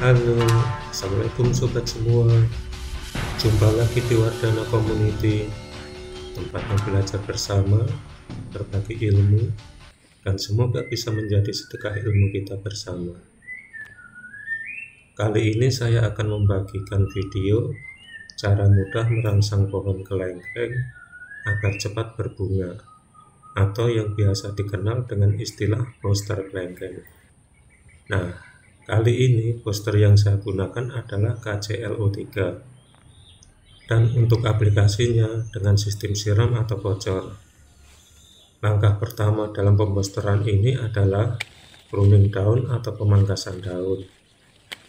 Halo, Assalamualaikum sobat semua. Jumpa lagi di Wardana Community, tempatnya belajar bersama, berbagi ilmu, dan semoga bisa menjadi sedekah ilmu kita bersama. Kali ini saya akan membagikan video cara mudah merangsang pohon kelengkeng agar cepat berbunga, atau yang biasa dikenal dengan istilah poster kelengkeng. Nah, kali ini poster yang saya gunakan adalah KCLO3, dan untuk aplikasinya dengan sistem siram atau bocor. Langkah pertama dalam pemposteran ini adalah pruning daun atau pemangkasan daun.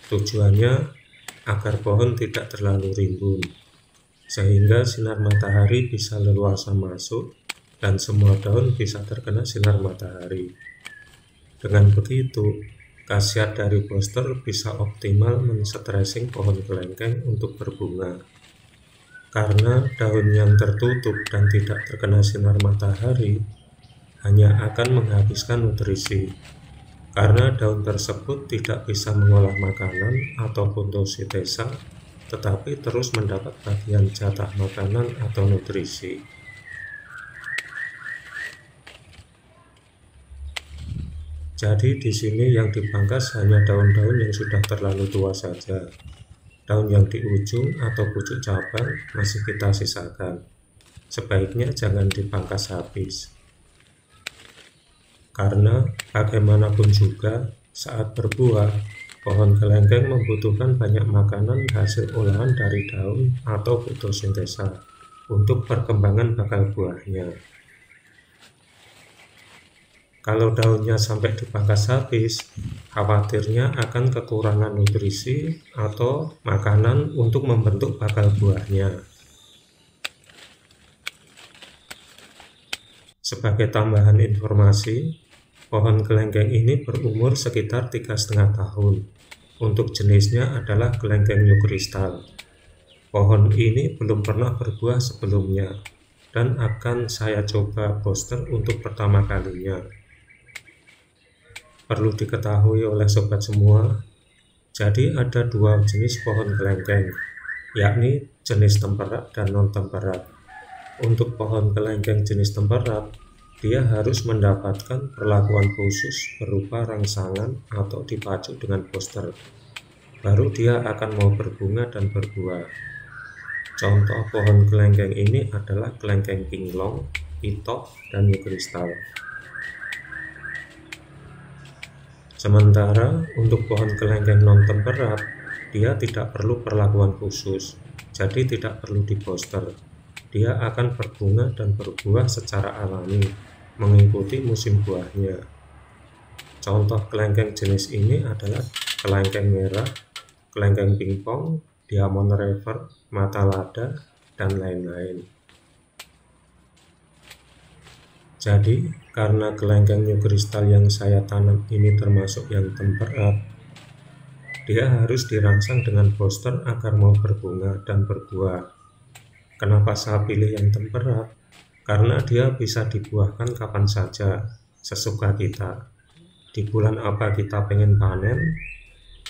Tujuannya agar pohon tidak terlalu rimbun, sehingga sinar matahari bisa leluasa masuk dan semua daun bisa terkena sinar matahari. Dengan begitu, khasiat dari poster bisa optimal men-stressing pohon kelengkeng untuk berbunga. Karena daun yang tertutup dan tidak terkena sinar matahari hanya akan menghabiskan nutrisi, karena daun tersebut tidak bisa mengolah makanan atau fotosintesa, tetapi terus mendapat bagian jatah makanan atau nutrisi. Jadi di sini yang dipangkas hanya daun-daun yang sudah terlalu tua saja. Daun yang di ujung atau pucuk cabang masih kita sisakan. Sebaiknya jangan dipangkas habis. Karena bagaimanapun juga saat berbuah, pohon kelengkeng membutuhkan banyak makanan hasil olahan dari daun atau fotosintesa untuk perkembangan bakal buahnya. Kalau daunnya sampai dipangkas habis, khawatirnya akan kekurangan nutrisi atau makanan untuk membentuk bakal buahnya. Sebagai tambahan informasi, pohon kelengkeng ini berumur sekitar 3,5 tahun. Untuk jenisnya adalah kelengkeng new crystal. Pohon ini belum pernah berbuah sebelumnya, dan akan saya coba poster untuk pertama kalinya. Perlu diketahui oleh sobat semua, jadi ada dua jenis pohon kelengkeng, yakni jenis temperat dan non-temperat. Untuk pohon kelengkeng jenis temperat, dia harus mendapatkan perlakuan khusus berupa rangsangan atau dipacu dengan poster, baru dia akan mau berbunga dan berbuah. Contoh pohon kelengkeng ini adalah kelengkeng pinglong, pitok, dan new crystal. Sementara untuk pohon kelengkeng non-temperat, dia tidak perlu perlakuan khusus, jadi tidak perlu diposter. Dia akan berbunga dan berbuah secara alami, mengikuti musim buahnya. Contoh kelengkeng jenis ini adalah kelengkeng merah, kelengkeng pingpong, diamond river, mata lada, dan lain-lain. Jadi, karena kelengkeng new crystal yang saya tanam ini termasuk yang temperat, dia harus dirangsang dengan poster agar mau berbunga dan berbuah. Kenapa saya pilih yang temperat? Karena dia bisa dibuahkan kapan saja, sesuka kita. Di bulan apa kita pengen panen,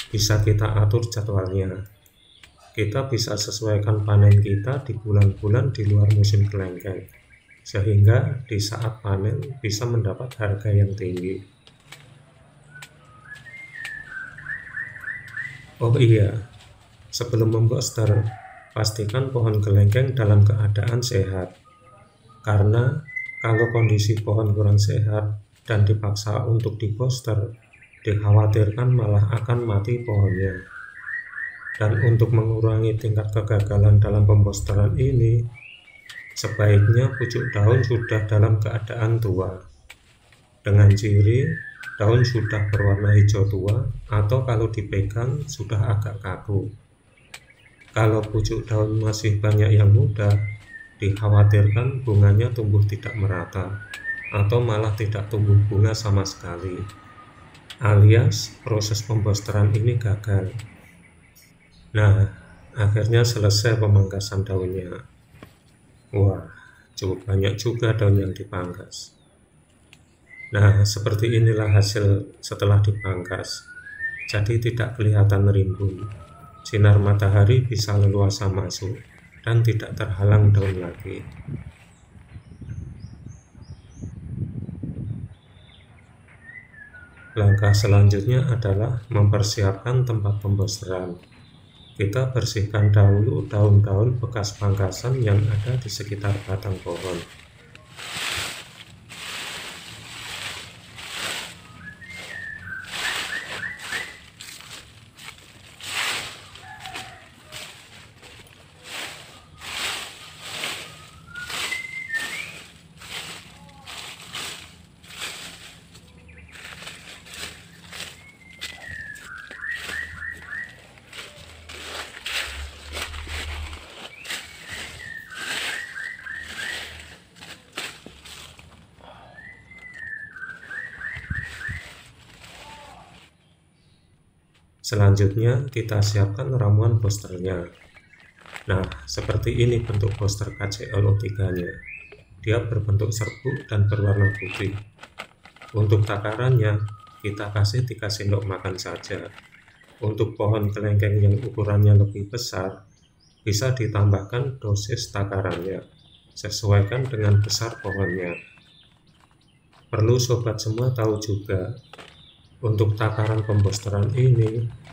bisa kita atur jadwalnya. Kita bisa sesuaikan panen kita di bulan-bulan di luar musim kelengkeng, sehingga di saat panen bisa mendapat harga yang tinggi. Oh iya, sebelum memposter, pastikan pohon kelengkeng dalam keadaan sehat. Karena kalau kondisi pohon kurang sehat dan dipaksa untuk diposter, dikhawatirkan malah akan mati pohonnya. Dan untuk mengurangi tingkat kegagalan dalam pemposteran ini, sebaiknya pucuk daun sudah dalam keadaan tua, dengan ciri daun sudah berwarna hijau tua atau kalau dipegang sudah agak kaku. Kalau pucuk daun masih banyak yang muda, dikhawatirkan bunganya tumbuh tidak merata atau malah tidak tumbuh bunga sama sekali, alias proses pemposteran ini gagal. Nah, akhirnya selesai pemangkasan daunnya. Wah, cukup banyak juga daun yang dipangkas. Nah, seperti inilah hasil setelah dipangkas. jadi tidak kelihatan rimbun. Sinar matahari bisa leluasa masuk dan tidak terhalang daun lagi. Langkah selanjutnya adalah mempersiapkan tempat pembosteran. Kita bersihkan dahulu daun-daun bekas pangkasan yang ada di sekitar batang pohon. Selanjutnya kita siapkan ramuan boosternya. Nah, seperti ini bentuk booster KCLO3-nya. Dia berbentuk serbuk dan berwarna putih. Untuk takarannya, kita kasih 3 sendok makan saja. Untuk pohon kelengkeng yang ukurannya lebih besar, bisa ditambahkan dosis takarannya. Sesuaikan dengan besar pohonnya. Perlu sobat semua tahu juga, untuk takaran pembosteran ini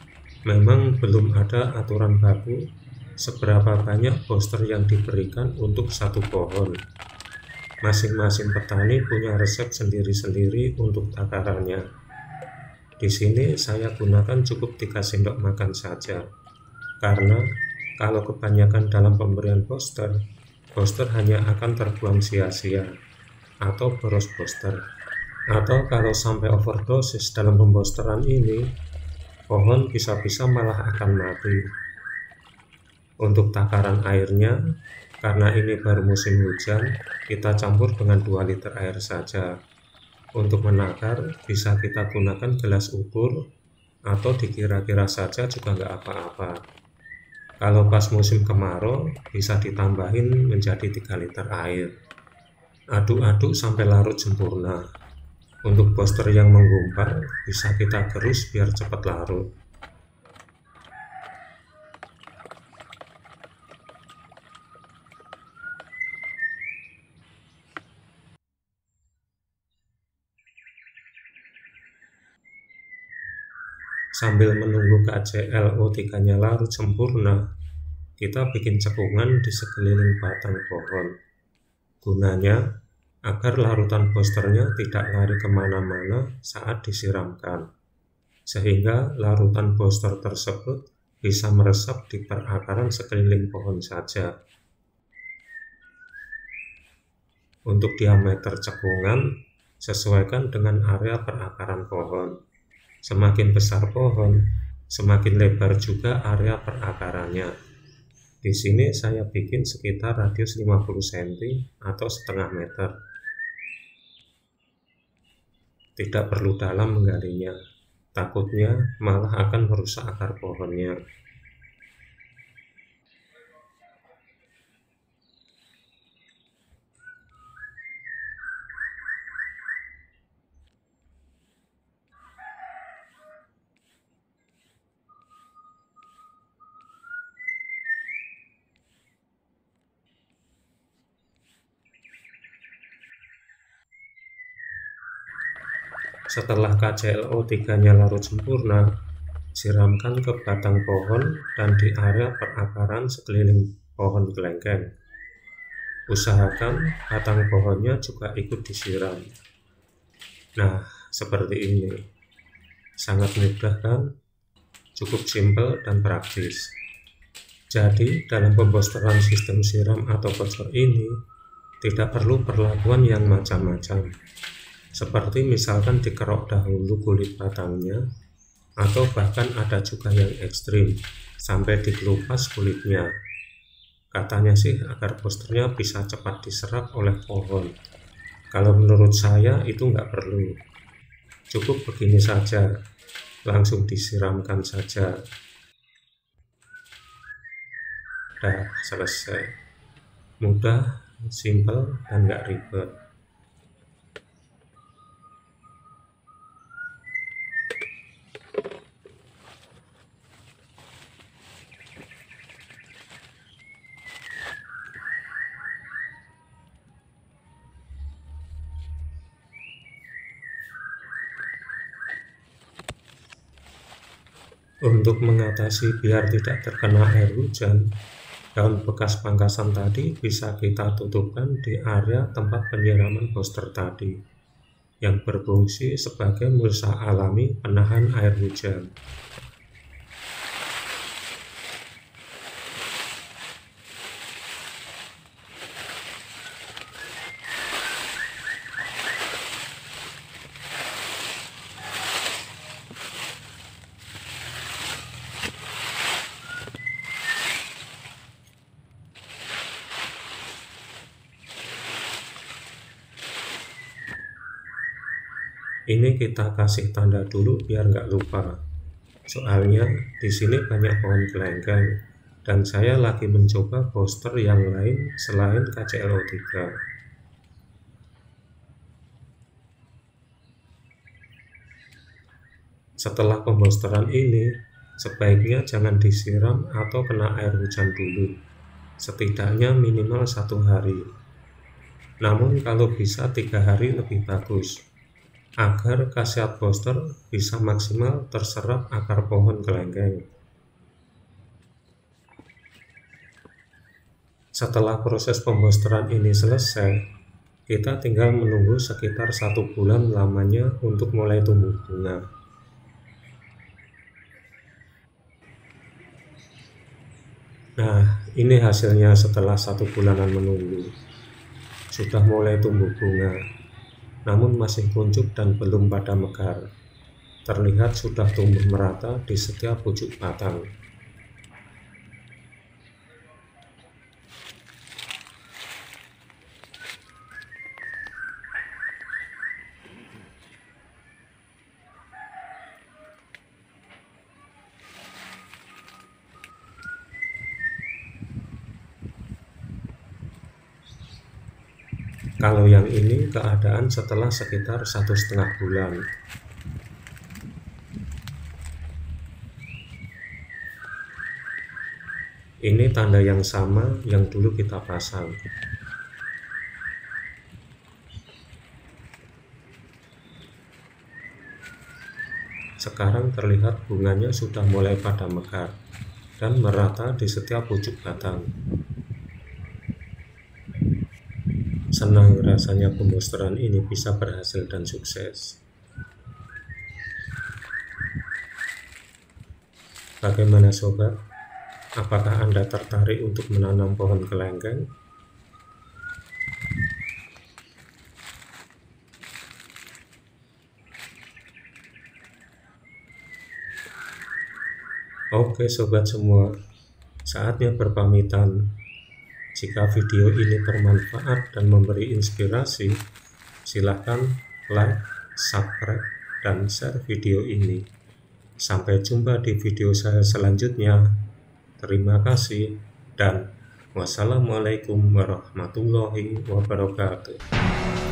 memang belum ada aturan baku seberapa banyak booster yang diberikan untuk satu pohon. Masing-masing petani punya resep sendiri-sendiri untuk takarannya. Di sini saya gunakan cukup 3 sendok makan saja, karena kalau kebanyakan dalam pemberian booster hanya akan terbuang sia-sia atau boros booster. Atau kalau sampai overdosis dalam pembosteran ini, pohon bisa-bisa malah akan mati. Untuk takaran airnya, karena ini baru musim hujan, kita campur dengan 2 liter air saja. Untuk menakar, bisa kita gunakan gelas ukur, atau dikira-kira saja juga nggak apa-apa. Kalau pas musim kemarau, bisa ditambahin menjadi 3 liter air. Aduk-aduk sampai larut sempurna. Untuk booster yang menggumpal, bisa kita gerus biar cepat larut. Sambil menunggu KCLO3-nya larut sempurna, kita bikin cekungan di sekeliling batang pohon. Gunanya agar larutan boosternya tidak lari kemana-mana saat disiramkan, sehingga larutan booster tersebut bisa meresap di perakaran sekeliling pohon saja. Untuk diameter cekungan, sesuaikan dengan area perakaran pohon. Semakin besar pohon, semakin lebar juga area perakarannya. Di sini saya bikin sekitar radius 50 cm atau setengah meter. Tidak perlu dalam menggalinya, takutnya malah akan merusak akar pohonnya. Setelah KCLO3-nya larut sempurna, siramkan ke batang pohon dan di area perakaran sekeliling pohon kelengkeng. Usahakan batang pohonnya juga ikut disiram. Nah, seperti ini. Sangat mudah kan? Cukup simpel dan praktis. Jadi, dalam pembosteran sistem siram atau bocor ini, tidak perlu perlakuan yang macam-macam. Seperti misalkan dikerok dahulu kulit batangnya, atau bahkan ada juga yang ekstrim, sampai dikelupas kulitnya. Katanya sih agar boosternya bisa cepat diserap oleh pohon. Kalau menurut saya itu nggak perlu. Cukup begini saja, langsung disiramkan saja. Dah selesai. Mudah, simple, dan nggak ribet. Untuk mengatasi biar tidak terkena air hujan, daun bekas pangkasan tadi bisa kita tutupkan di area tempat penyiraman booster tadi, yang berfungsi sebagai mulsa alami penahan air hujan. Ini kita kasih tanda dulu biar nggak lupa. Soalnya di sini banyak pohon kelengkeng dan saya lagi mencoba booster yang lain selain KCLO3. Setelah pemboosteran ini, sebaiknya jangan disiram atau kena air hujan dulu, setidaknya minimal 1 hari. Namun kalau bisa 3 hari lebih bagus, agar khasiat booster bisa maksimal terserap akar pohon kelengkeng. Setelah proses pemboosteran ini selesai, kita tinggal menunggu sekitar 1 bulan lamanya untuk mulai tumbuh bunga. Nah, ini hasilnya setelah 1 bulanan menunggu. Sudah mulai tumbuh bunga, namun masih kuncup dan belum pada mekar. Terlihat sudah tumbuh merata di setiap pucuk batang. Kalau yang ini keadaan setelah sekitar 1,5 bulan. Ini tanda yang sama yang dulu kita pasang. Sekarang terlihat bunganya sudah mulai pada mekar dan merata di setiap pucuk batang. Senang rasanya pemboosteran ini bisa berhasil dan sukses. Bagaimana sobat? Apakah Anda tertarik untuk menanam pohon kelengkeng? Oke sobat semua, saatnya berpamitan. Jika video ini bermanfaat dan memberi inspirasi, silahkan like, subscribe, dan share video ini. Sampai jumpa di video saya selanjutnya. Terima kasih dan wassalamualaikum warahmatullahi wabarakatuh.